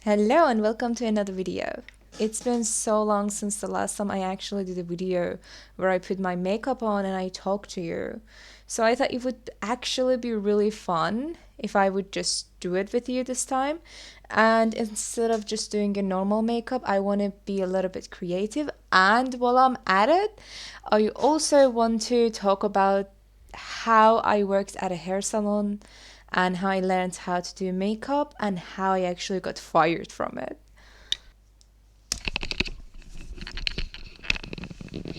Hello and welcome to another video. It's been so long since the last time I actually did a video where I put my makeup on and I talked to you. So I thought it would actually be really fun if I would just do it with you this time. And instead of just doing a normal makeup, I want to be a little bit creative. And while I'm at it, I also want to talk about how I worked at a hair salon and how I learned how to do makeup and how I actually got fired from it.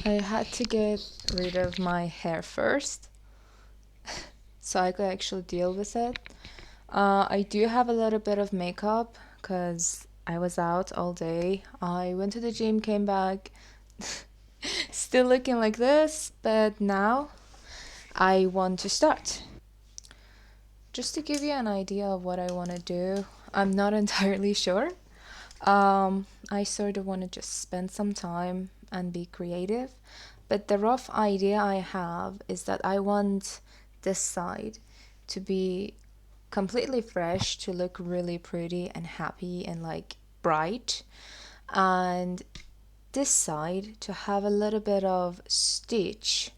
I had to get rid of my hair first so I could actually deal with it. I do have a little bit of makeup because I was out all day. I went to the gym, came back, still looking like this, but now I want to start. Just to give you an idea of what I want to do, I'm not entirely sure. I sort of want to just spend some time and be creative. But the rough idea I have is that I want this side to be completely fresh, to look really pretty and happy and like bright. And this side to have a little bit of stitch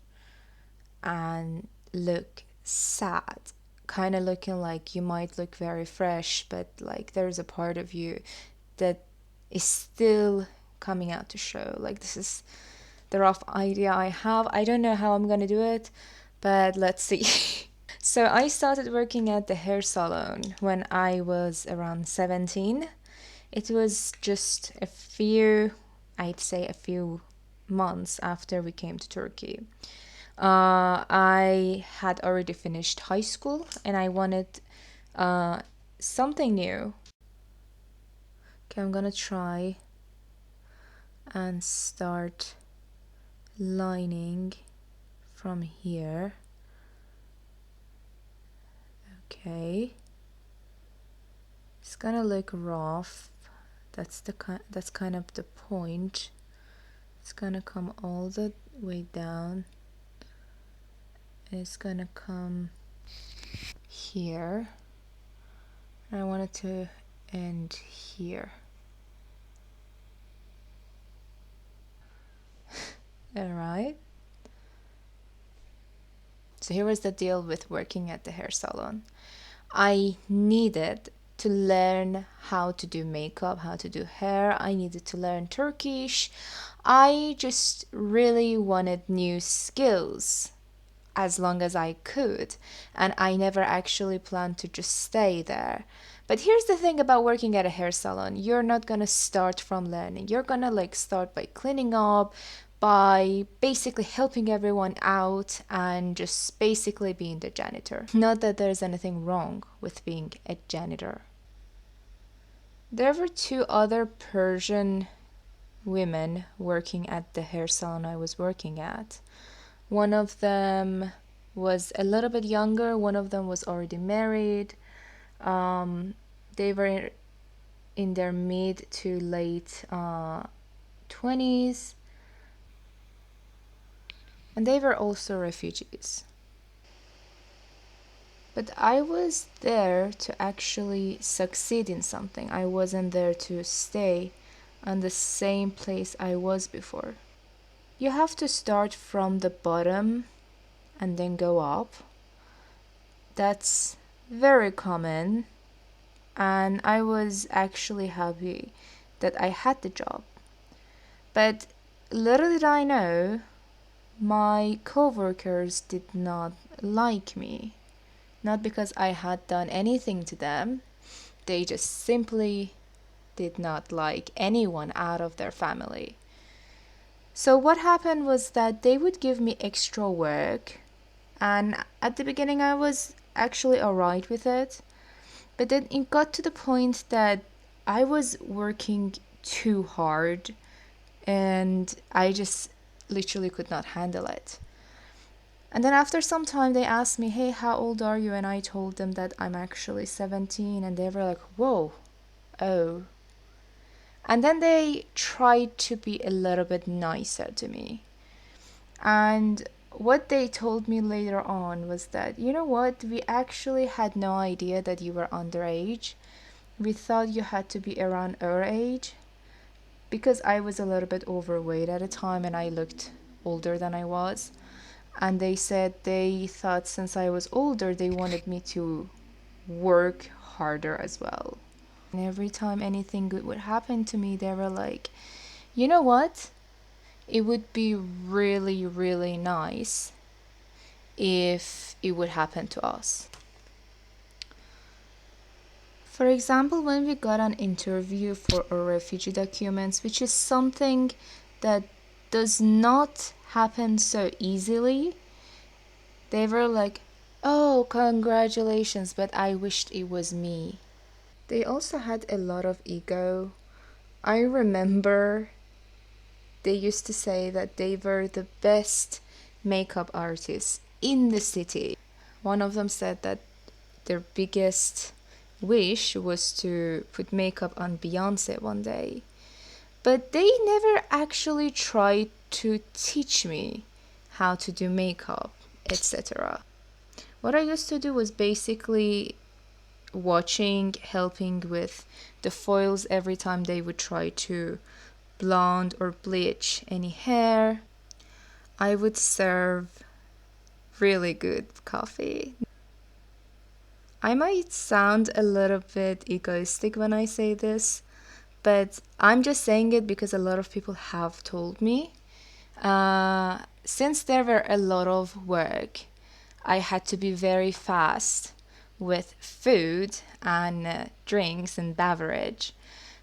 and look sad, kind of looking like you might look very fresh, but like there's a part of you that is still coming out to show. Like, this is the rough idea I have. I don't know how I'm gonna do it, but let's see. So I started working at the hair salon when I was around 17. It was just I'd say a few months after we came to Turkey. I had already finished high school and I wanted something new. Okay, I'm gonna try and start lining from here. Okay, it's gonna look rough. That's kind of the point. It's gonna come all the way down. It's gonna come here. I want it to end here. Alright. So here was the deal with working at the hair salon. I needed to learn how to do makeup, how to do hair. I needed to learn Turkish. I just really wanted new skills as long as I could, and I never actually planned to just stay there. But here's the thing about working at a hair salon: you're not gonna start from learning. You're gonna like start by cleaning up, by basically helping everyone out, and just basically being the janitor. Not that there's anything wrong with being a janitor. There were two other Persian women working at the hair salon I was working at. One of them was a little bit younger, one of them was already married. They were in their mid to late 20s, and they were also refugees. But I was there to actually succeed in something. I wasn't there to stay on the same place I was before. You have to start from the bottom and then go up. That's very common, and I was actually happy that I had the job. But little did I know, my coworkers did not like me. Not because I had done anything to them, they just simply did not like anyone out of their family. So what happened was that they would give me extra work, and at the beginning I was actually alright with it, but then it got to the point that I was working too hard and I just literally could not handle it. And then after some time they asked me, "Hey, how old are you?" And I told them that I'm actually 17, and they were like, "Whoa, oh." And then they tried to be a little bit nicer to me. And what they told me later on was that, "You know what, we actually had no idea that you were underage, We thought you had to be around our age because I was a little bit overweight at the time and I looked older than I was. And they said they thought since I was older, they wanted me to work harder as well. And every time anything good would happen to me, they were like, you know what? It would be really, really nice if it would happen to us. For example, when we got an interview for our refugee documents, which is something that does not happen so easily, they were like, oh, congratulations, but I wished it was me. They also had a lot of ego. I remember they used to say that they were the best makeup artists in the city. One of them said that their biggest wish was to put makeup on Beyonce one day. But they never actually tried to teach me how to do makeup, etc. What I used to do was basically watching, helping with the foils every time they would try to blonde or bleach any hair. I would serve really good coffee. I might sound a little bit egoistic when I say this, but I'm just saying it because a lot of people have told me. Since there were a lot of work, I had to be very fast with food and drinks and beverage.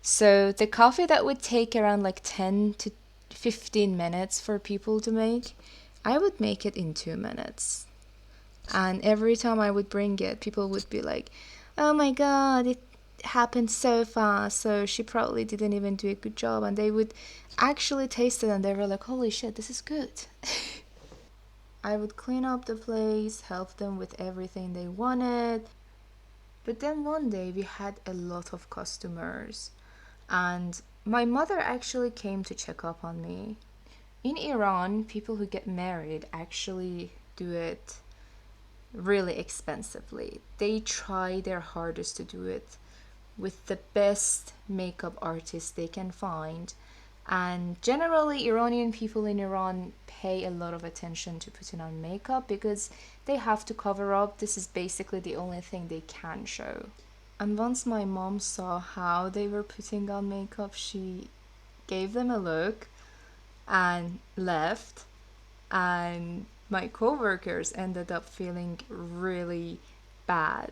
So the coffee that would take around like 10 to 15 minutes for people to make, I would make it in 2 minutes. And every time I would bring it, people would be like, oh my god, it happened so fast. So she probably didn't even do a good job. And they would actually taste it and they were like, holy shit, this is good. I would clean up the place, help them with everything they wanted. But then one day we had a lot of customers, and my mother actually came to check up on me. In Iran, people who get married actually do it really expensively. They try their hardest to do it with the best makeup artists they can find. And generally, Iranian people in Iran pay a lot of attention to putting on makeup because they have to cover up. This is basically the only thing they can show. And once my mom saw how they were putting on makeup, she gave them a look and left. And my coworkers ended up feeling really bad.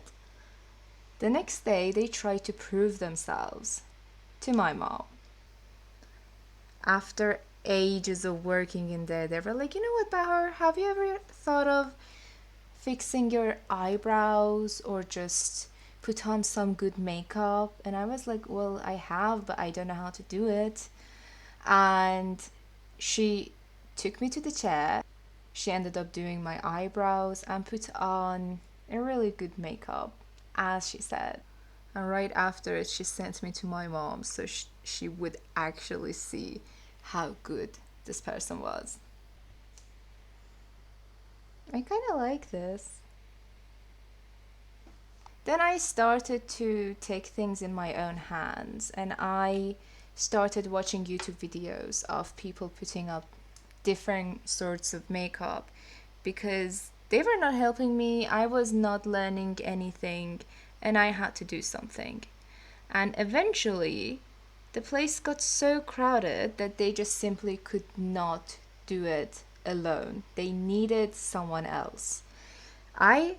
The next day, they tried to prove themselves to my mom. After ages of working in there, they were like, you know what, Bahar, have you ever thought of fixing your eyebrows or just put on some good makeup? And I was like, well, I have, but I don't know how to do it. And she took me to the chair. She ended up doing my eyebrows and put on a really good makeup, as she said. And right after it, she sent me to my mom so she would actually see how good this person was. I kind of like this. Then I started to take things in my own hands and I started watching YouTube videos of people putting up different sorts of makeup because they were not helping me. I was not learning anything and I had to do something. And eventually, the place got so crowded that they just simply could not do it alone. They needed someone else. I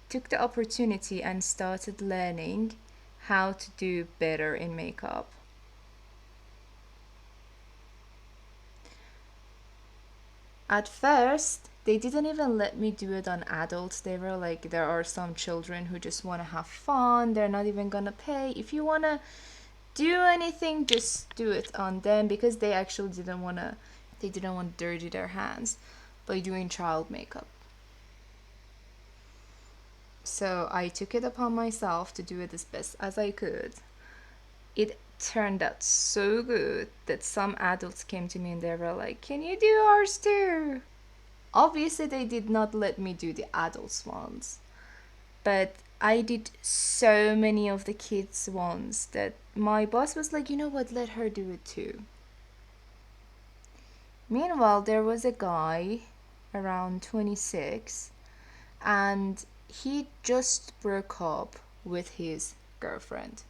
took the opportunity and started learning how to do better in makeup. At first, they didn't even let me do it on adults. They were like, there are some children who just want to have fun. They're not even gonna pay. If you want to do anything, just do it on them because they actually didn't want to dirty their hands by doing child makeup. So I took it upon myself to do it as best as I could. It turned out so good that some adults came to me and they were like, can you do ours too? Obviously, they did not let me do the adults ones. But I did so many of the kids ones that my boss was like, you know what, let her do it too. Meanwhile, there was a guy around 26, and he just broke up with his girlfriend.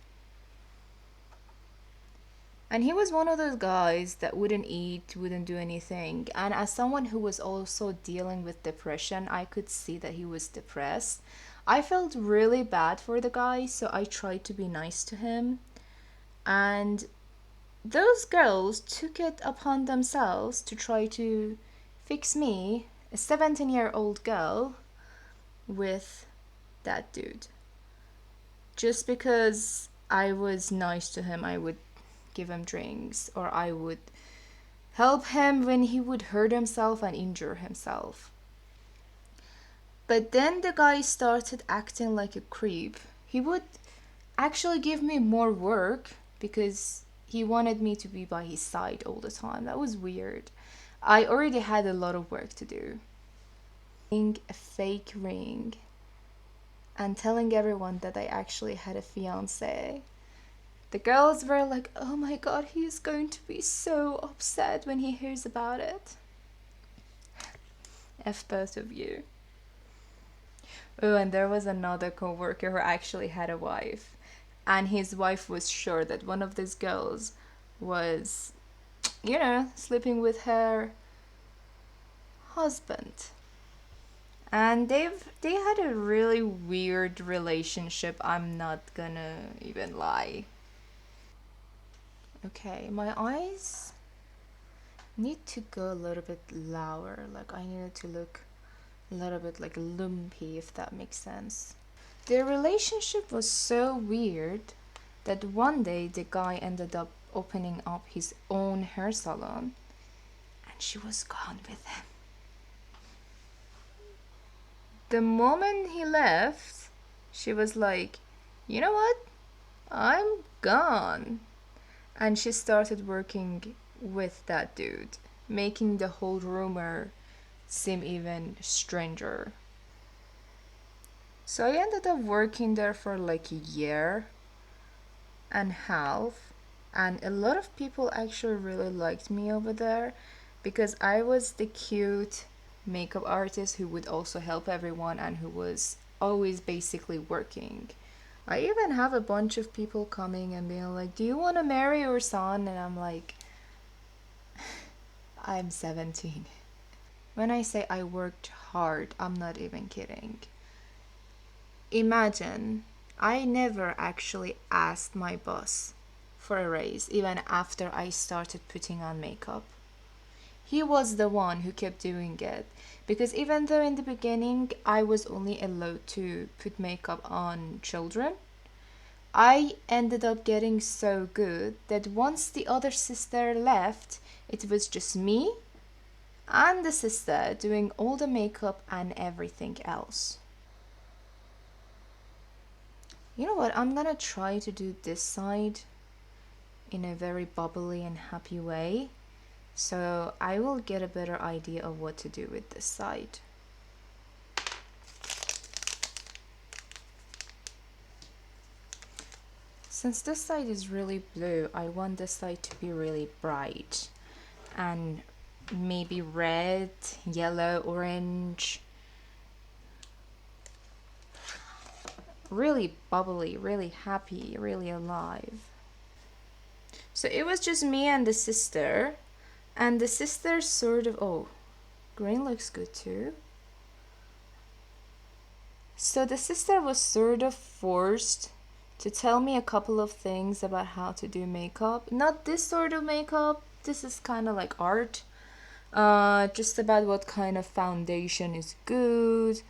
And he was one of those guys that wouldn't eat, wouldn't do anything. And as someone who was also dealing with depression, I could see that he was depressed. I felt really bad for the guy, so I tried to be nice to him. And those girls took it upon themselves to try to fix me, a 17-year-old girl, with that dude. Just because I was nice to him, I would give him drinks, or I would help him when he would hurt himself and injure himself. But then the guy started acting like a creep. He would actually give me more work because he wanted me to be by his side all the time. That was weird. I already had a lot of work to do. A fake ring and telling everyone that I actually had a fiance. The girls were like, oh my god, he's going to be so upset when he hears about it. F both of you. Oh, and there was another coworker who actually had a wife. And his wife was sure that one of these girls was, sleeping with her husband. And they had a really weird relationship, I'm not gonna even lie. Okay, my eyes need to go a little bit lower. Like I needed to look a little bit like lumpy, if that makes sense. Their relationship was so weird that one day the guy ended up opening up his own hair salon and she was gone with him. The moment he left, she was like, you know what? I'm gone. And she started working with that dude, making the whole rumor seem even stranger. So I ended up working there for like a year and a half, and a lot of people actually really liked me over there because I was the cute makeup artist who would also help everyone and who was always basically working. I even have a bunch of people coming and being like, do you want to marry your son? And I'm like, I'm 17. When I say I worked hard, I'm not even kidding. Imagine, I never actually asked my boss for a raise, even after I started putting on makeup. He was the one who kept doing it. Because even though in the beginning I was only allowed to put makeup on children, I ended up getting so good that once the other sister left, it was just me and the sister doing all the makeup and everything else. You know what? I'm gonna try to do this side in a very bubbly and happy way, so I will get a better idea of what to do with this side. Since this side is really blue, I want this side to be really bright and maybe red, yellow, orange. Really bubbly, really happy, really alive. So it was just me and the sister, and the sister sort of, oh, green looks good too. So the sister was sort of forced to tell me a couple of things about how to do makeup. Not this sort of makeup, this is kind of like art. Just about what kind of foundation is good,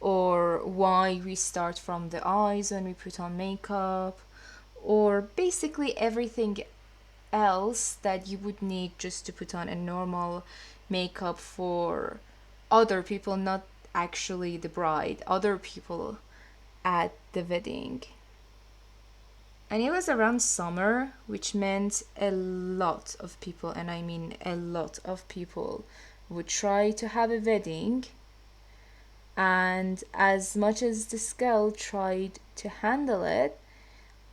or why we start from the eyes when we put on makeup, or basically everything else that you would need just to put on a normal makeup for other people, not actually the bride, other people at the wedding. And it was around summer, which meant a lot of people, and I mean a lot of people, would try to have a wedding. And as much as this girl tried to handle it,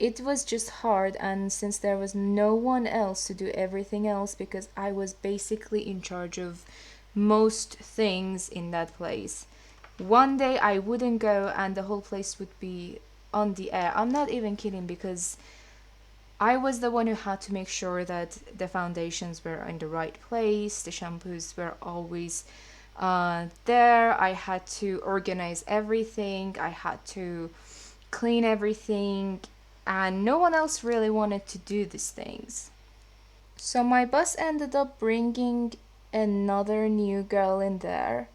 it was just hard. And since there was no one else to do everything else, because I was basically in charge of most things in that place, one day I wouldn't go and the whole place would be on the air. I'm not even kidding, because I was the one who had to make sure that the foundations were in the right place, the shampoos were always there. I had to organize everything, I had to clean everything, and no one else really wanted to do these things. So my boss ended up bringing another new girl in there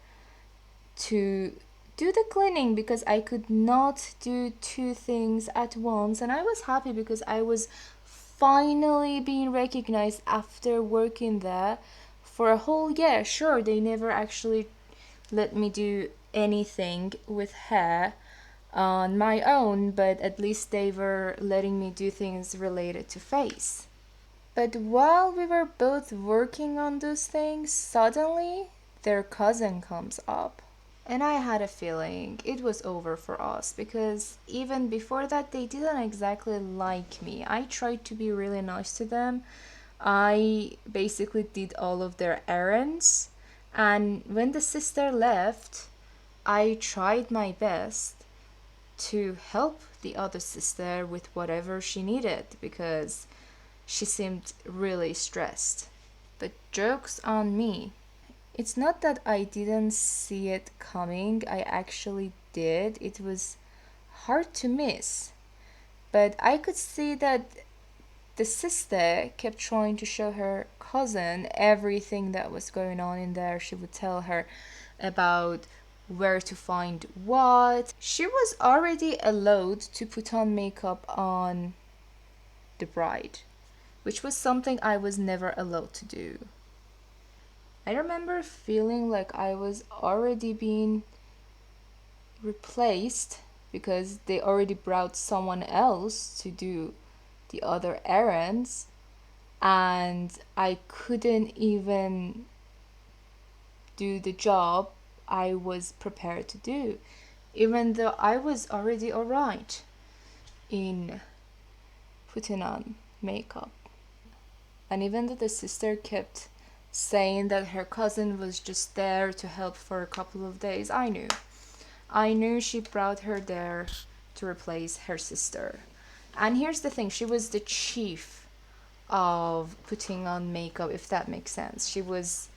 to do the cleaning, because I could not do two things at once. And I was happy because I was finally being recognized after working there for a whole year. Sure, they never actually let me do anything with hair on my own, but at least they were letting me do things related to face. But while we were both working on those things, suddenly their cousin comes up. And I had a feeling it was over for us, because even before that, they didn't exactly like me. I tried to be really nice to them. I basically did all of their errands. And when the sister left, I tried my best to help the other sister with whatever she needed, because she seemed really stressed. But joke's on me. It's not that I didn't see it coming, I actually did. It was hard to miss. But I could see that the sister kept trying to show her cousin everything that was going on in there. She would tell her about where to find what. She was already allowed to put on makeup on the bride, which was something I was never allowed to do. I remember feeling like I was already being replaced, because they already brought someone else to do the other errands, and I couldn't even do the job I was prepared to do, even though I was already alright in putting on makeup. And even though the sister kept saying that her cousin was just there to help for a couple of days, I knew she brought her there to replace her sister. And here's the thing, she was the chief of putting on makeup, if that makes sense. She was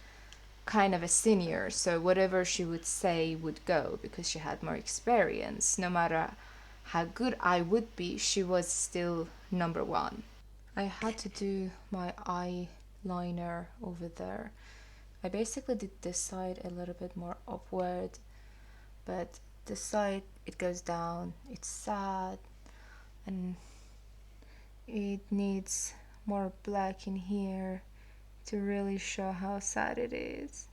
kind of a senior, so whatever she would say would go, because she had more experience. No matter how good I would be, she was still number one. I had to do my eyeliner over there. I basically did this side a little bit more upward, but this side it goes down. It's sad, and it needs more black in here to really show how sad it is.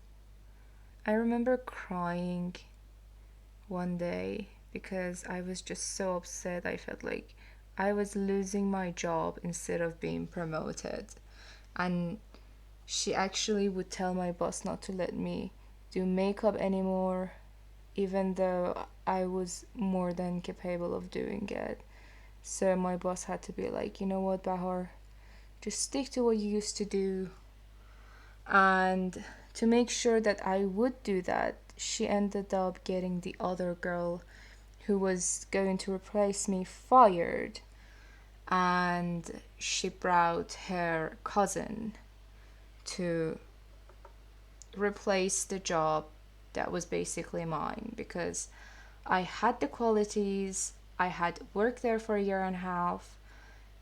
I remember crying one day because I was just so upset. I felt like I was losing my job instead of being promoted. And she actually would tell my boss not to let me do makeup anymore, even though I was more than capable of doing it. So my boss had to be like, you know what, Bahar, just stick to what you used to do. And to make sure that I would do that, she ended up getting the other girl who was going to replace me fired. And she brought her cousin to replace the job that was basically mine, because I had the qualities, I had worked there for a year and a half.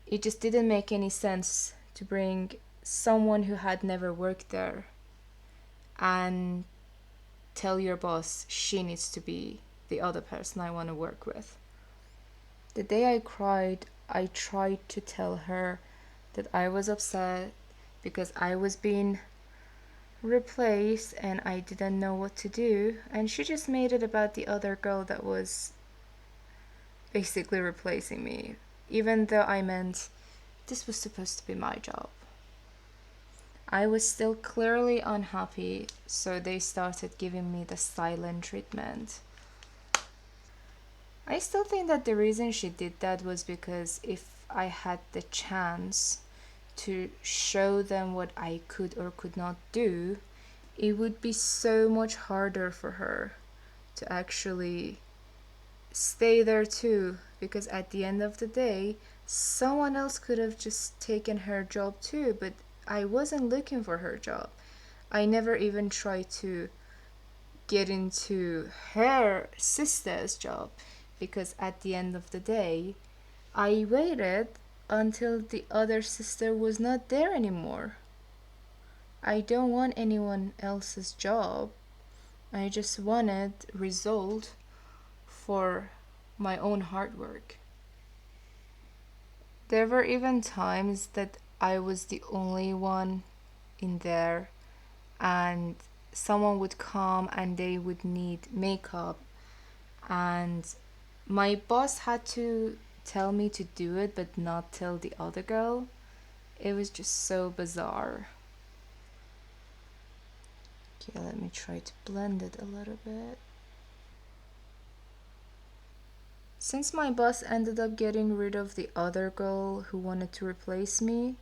It just didn't make any sense to bring someone who had never worked there and tell your boss she needs to be the other person I want to work with. The day I cried, I tried to tell her that I was upset because I was being replaced and I didn't know what to do, and she just made it about the other girl that was basically replacing me, even though I meant this was supposed to be my job. I was still clearly unhappy, so they started giving me the silent treatment. I still think that the reason she did that was because if I had the chance to show them what I could or could not do, it would be so much harder for her to actually stay there too, because at the end of the day, someone else could have just taken her job too, but I wasn't looking for her job. I never even tried to get into her sister's job, because at the end of the day, I waited until the other sister was not there anymore. I don't want anyone else's job. I just wanted result for my own hard work. There were even times that I was the only one in there, and someone would come and they would need makeup, and my boss had to tell me to do it but not tell the other girl. It was just so bizarre. Okay, let me try to blend it a little bit. Since my boss ended up getting rid of the other girl who wanted to replace me,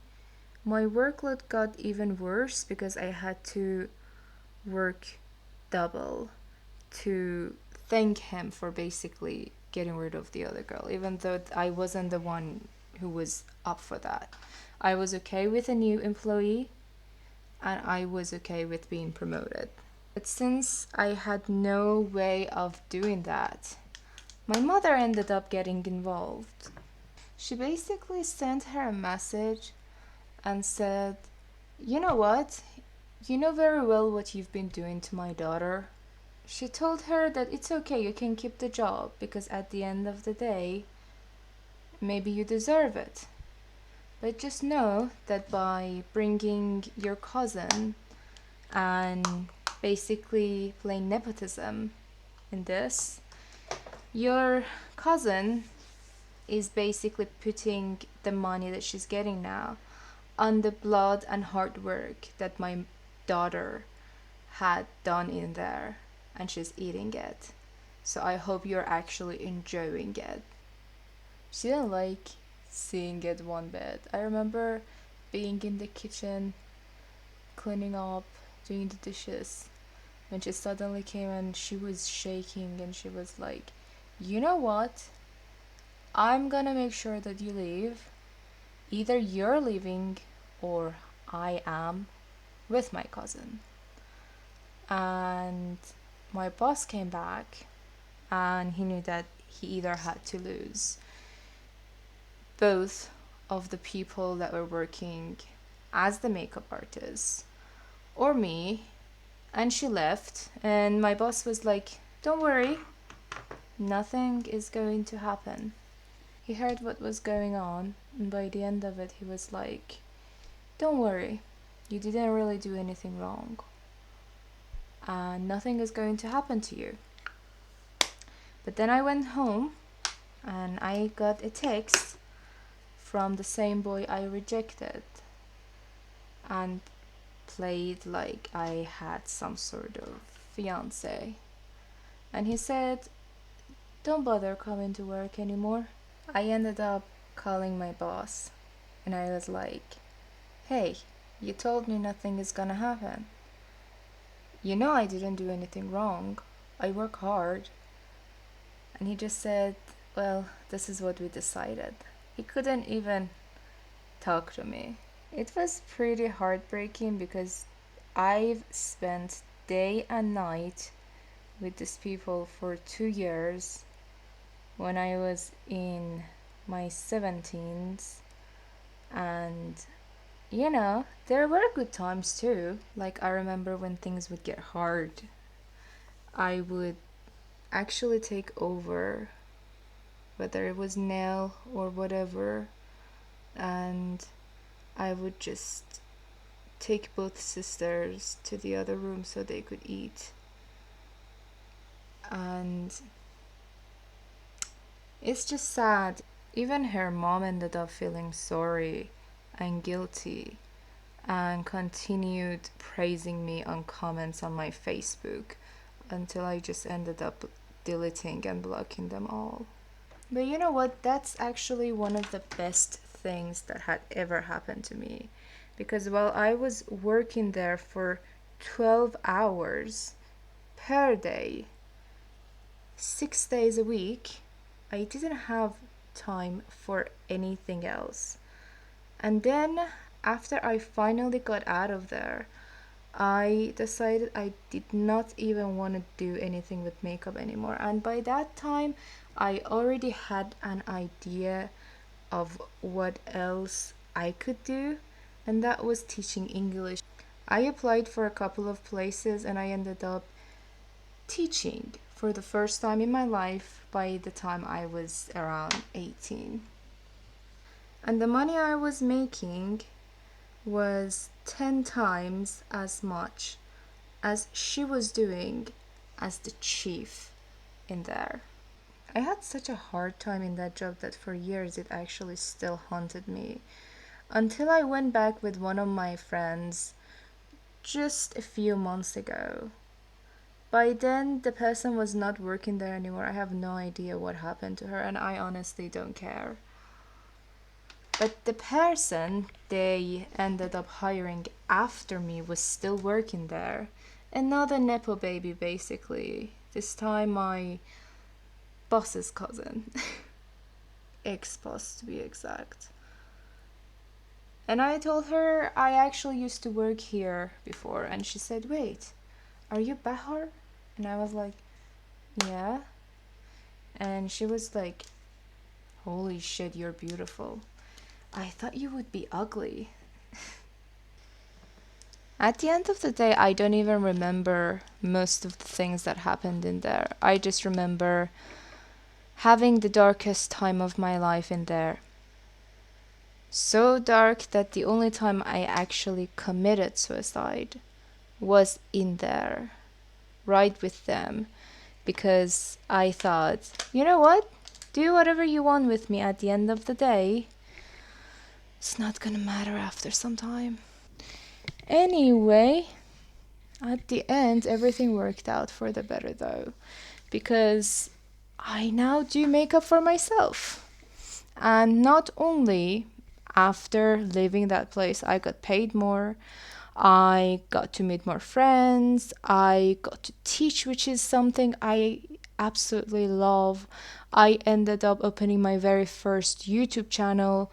my workload got even worse because I had to work double to thank him for basically getting rid of the other girl, even though I wasn't the one who was up for that. I was okay with a new employee and I was okay with being promoted. But since I had no way of doing that, my mother ended up getting involved. She basically sent her a message and said, "You know what? You know very well what you've been doing to my daughter." She told her that it's okay, you can keep the job because at the end of the day, maybe you deserve it. But just know that by bringing your cousin and basically playing nepotism in this, your cousin is basically putting the money that she's getting now on the blood and hard work that my daughter had done in there, and she's eating it. So I hope you're actually enjoying it. She didn't like seeing it one bit. I remember being in the kitchen, cleaning up, doing the dishes, when she suddenly came and she was shaking and she was like, "You know what? I'm gonna make sure that you leave. Either you're leaving or I am with my cousin." And my boss came back and he knew that he either had to lose both of the people that were working as the makeup artist or me. And she left, and my boss was like, "Don't worry, nothing is going to happen." He heard what was going on, and by the end of it, he was like, "Don't worry, you didn't really do anything wrong, and nothing is going to happen to you." But then I went home and I got a text from the same boy I rejected and played like I had some sort of fiance. And he said, "Don't bother coming to work anymore." I ended up calling my boss and I was like, "Hey, you told me nothing is gonna happen. You know I didn't do anything wrong. I work hard." And he just said, "Well, this is what we decided." He couldn't even talk to me. It was pretty heartbreaking because I've spent day and night with these people for 2 years when I was in my 17s, and there were good times too. Like, I remember when things would get hard, I would actually take over, whether it was nail or whatever, and I would just take both sisters to the other room so they could eat. And it's just sad. Even her mom ended up feeling sorry and guilty and continued praising me on comments on my Facebook until I just ended up deleting and blocking them all. But you know what? That's actually one of the best things that had ever happened to me. Because while I was working there for 12 hours per day, 6 days a week, I didn't have time for anything else. And then, after I finally got out of there, I decided I did not even want to do anything with makeup anymore. And by that time, I already had an idea of what else I could do, and that was teaching English. I applied for a couple of places and I ended up teaching for the first time in my life by the time I was around 18. And the money I was making was 10 times as much as she was doing as the chief in there. I had such a hard time in that job that for years it actually still haunted me. Until I went back with one of my friends just a few months ago. By then, the person was not working there anymore. I have no idea what happened to her, and I honestly don't care. But the person they ended up hiring after me was still working there. Another Nepo baby, basically. This time, my boss's cousin. Ex boss, to be exact. And I told her I actually used to work here before, and she said, "Wait, are you Bahar?" And I was like, "Yeah." And she was like, "Holy shit, you're beautiful. I thought you would be ugly." At the end of the day, I don't even remember most of the things that happened in there. I just remember having the darkest time of my life in there. So dark that the only time I actually committed suicide was in there, right with them, because I thought, you know what? Do whatever you want with me. At the end of the day, it's not gonna matter after some time. Anyway, at the end, everything worked out for the better though, because I now do makeup for myself. And not only after leaving that place, I got paid more, I got to meet more friends, I got to teach, which is something I absolutely love. I ended up opening my very first YouTube channel.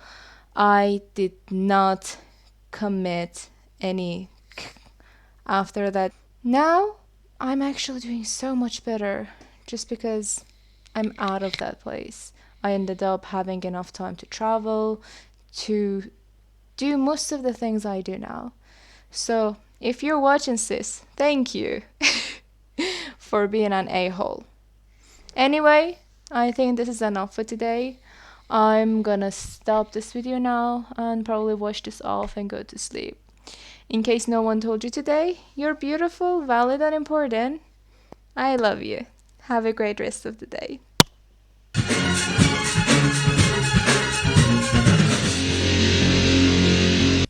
I did not commit any after that. Now I'm actually doing so much better just because I'm out of that place. I ended up having enough time to travel, to do most of the things I do now. So, if you're watching this, thank you for being an a-hole. Anyway, I think this is enough for today. I'm gonna stop this video now and probably wash this off and go to sleep. In case no one told you today, you're beautiful, valid, and important. I love you. Have a great rest of the day.